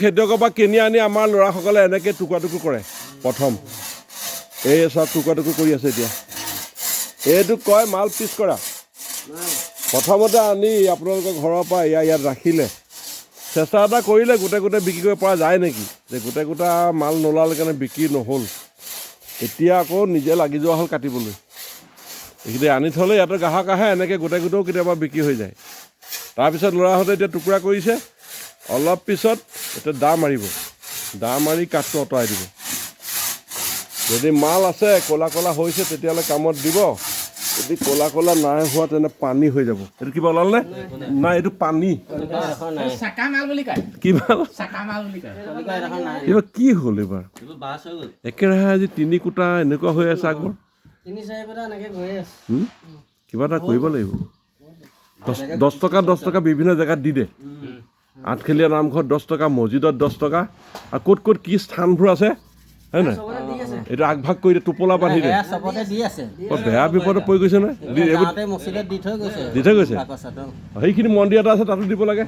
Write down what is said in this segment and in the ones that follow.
খেতিয়কৰ পৰা কিনি আনি আমাৰ ল'ৰাসকলে এনেকৈ টুকুৰা টুকুৰ কৰে প্ৰথম এই চব টুকুৰা টুকুৰ কৰি আছে এতিয়া এইটো কয় মাল পিচ কৰা প্ৰথমতে আনি আপোনালোকৰ ঘৰৰ পৰা ইয়াত ৰাখিলে চেষ্টা এটা কৰিলে গোটেই বিক্ৰী কৰিব পৰা যায় নেকি যে গোটেই মাল নোলালে কাৰণে বিক্ৰী নহ'ল এতিয়া আকৌ নিজে লাগি যোৱা হ'ল কাটিবলৈ এইখিনি আনি থ'লে ইয়াতে গ্ৰাহক আহে এনেকৈ গোটেইও কেতিয়াবা বিক্ৰী হৈ যায় তাৰপিছত ল'ৰাহঁতে এতিয়া টুকুৰা কৰিছে অলপ পিছত এতিয়া দা মাৰিব দা মাৰি কাঠটো আঁতৰাই দিব যদি মাল আছে ক'লা ক'লা হৈছে তেতিয়াহ'লে কামত দিব যদি ক'লা ক'লা নাই হোৱা তেনে পানী হৈ যাব এইটো কিবা ওলালনে নাই এইটো পানী কিবা কি হ'ল এইবাৰ একেৰাহে আজি 3 কোটা এনেকুৱা হৈ আছে আগৰ কিবা এটা কৰিব লাগিব 10 টকা বিভিন্ন জেগাত দি দে আঠখেলীয়া নামঘৰত 10 টকা মছজিদত 10 টকা আৰু ক'ত কি স্থানবোৰ আছে হয় নাই এইটো আগভাগ কৰি দে টোপোলা বান্ধি দে বেয়া বিপদত পৰি গৈছে নহয় দি থৈ গৈছে সেইখিনি মন্দিৰ এটা আছে তাতো দিব লাগে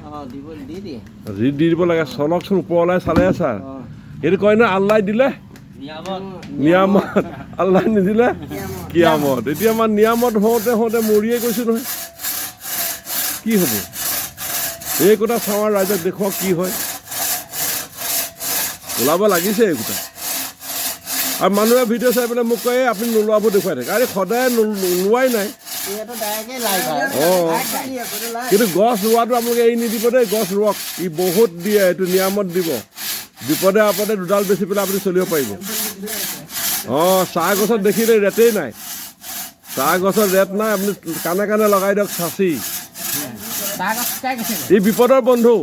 দি দিব লাগে চলকচোন ওপৰলাই চালে ছাৰ এইটো কয় নহয় আল্লাই দিলে নিয়ামত আল্লাই নিদিলে কিয়ামত এতিয়া আমাৰ নিয়ামত হওঁতে মৰিয়ে গৈছোঁ নহয় কি হ'ব এই কথা চাৱাৰ ৰাইজক দেখুৱাওক কি হয় ওলাব লাগিছে এই কথা আৰু মানুহে ভিডিঅ' চাই পেলাই মোক কয় আপুনি নোলোৱাবোৰ দেখুৱাই থাকে আৰে সদায় লোৱাই নাই কিন্তু গছ ৰোৱাটো আপোনালোকে এৰি নিদিব দেই গছ ৰোৱক ই বহুত দিয়ে এইটো নিয়ামত দিব বিপদে আপদে দুডাল বেচি পেলাই আপুনি চলিব পাৰিব চাহ গছত দেখিলে ৰেটেই নাই চাহ গছত ৰেট নাই আপুনি কাণে লগাই দিয়ক চাচি এই বিপদৰ বন্ধু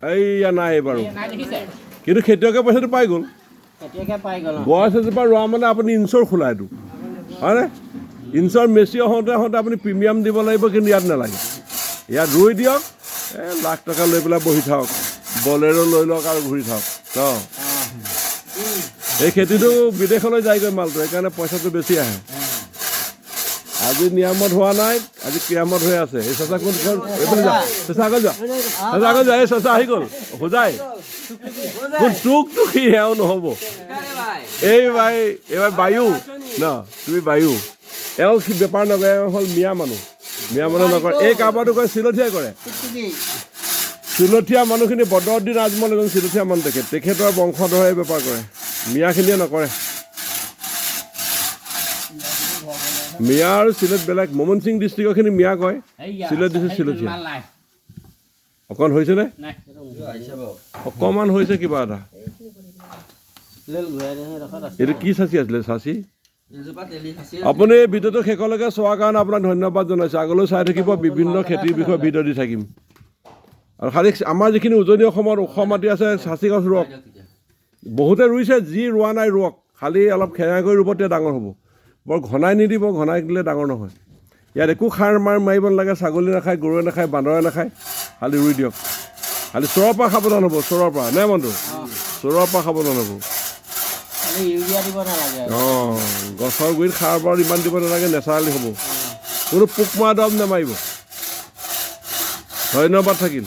এইয়া নাই বাৰু কিন্তু খেতিয়কে পইচাটো পাই গ'ল গছ এজোপা ৰোৱা মানে আপুনি ইঞ্চৰ খোলা এইটো হয়নে ইঞ্চৰ মেচি হওঁতে আপুনি প্ৰিমিয়াম দিব লাগিব কিন্তু ইয়াত নালাগে ইয়াত ৰুই দিয়ক লাখ টকা লৈ পেলাই বহি থাকক বলেৰো লৈ লওক আৰু ঘূৰি থাকক এই খেতিটো বিদেশলৈ যায়গৈ মালটো সেইকাৰণে পইচাটো বেছি আহে আজি নিয়ামত হোৱা নাই আজি কিয়ামত হৈ আছে এই চেঁচা কোন এইফালে যা চেঁচা আগত যা এই চেঁচা আহি গ'ল হোজাই টুকি সেয়াও নহ'ব এইবাৰ বায়ু ন তুমি বায়ু এওঁ বেপাৰ নকৰে এওঁ হ'ল মিয়া মানুহ নকৰে এই কাৰোবাৰটো কয় চিলঠীয়াই কৰে চিলঠীয়া মানুহখিনি বদৰুদ্দিন আজমল এজন চিলঠীয়া মানুহ তেখেতৰ বংশধৰে বেপাৰ কৰে মিয়াখিনিয়ে নকৰে মিয়া আৰু চিলেট বেলেগ ময়মনসিং ডিষ্ট্ৰিক্টৰখিনি মিয়া কয় চিলেট ডিষ্ট্ৰিক্ট চিলঠীয়া অকণ হৈছেনে অকণমান হৈছে কিবা এটা এইটো কি চাচি আছিলে চাচি আপুনি এই ভিডিঅ'টো শেষলৈকে চোৱাৰ কাৰণে আপোনাক ধন্যবাদ জনাইছোঁ আগলৈ চাই থাকিব বিভিন্ন খেতিৰ বিষয়ে ভিডিঅ' দি থাকিম আৰু খালি আমাৰ যিখিনি উজনি অসমত ওখ মাটি আছে চাচি গছ ৰোৱক বহুতে ৰুইছে যি ৰোৱা নাই ৰোৱক খালি অলপ খেঙা কৰি ৰুব তেতিয়া ডাঙৰ হ'ব বৰ ঘনাই নিদিব ঘনাই দিলে ডাঙৰ নহয় ইয়াত একো সাৰ মাৰিব নালাগে ছাগলী নাখায় গৰুৱে নাখায় বান্দৰে নাখায় খালি ৰুই দিয়ক খালি চোৰৰ পৰা সাৱধান হ'ব চোৰৰ পৰা নে বন্ধু চোৰৰ পৰা সাৱধান হ'ব গছৰ গুৰিত সাৰ বৰ ইমান দিব নালাগে নেচাৰেলি হ'ব কোনো পোক মৰা দৰৱ নেমাৰিব ধন্যবাদ থাকিল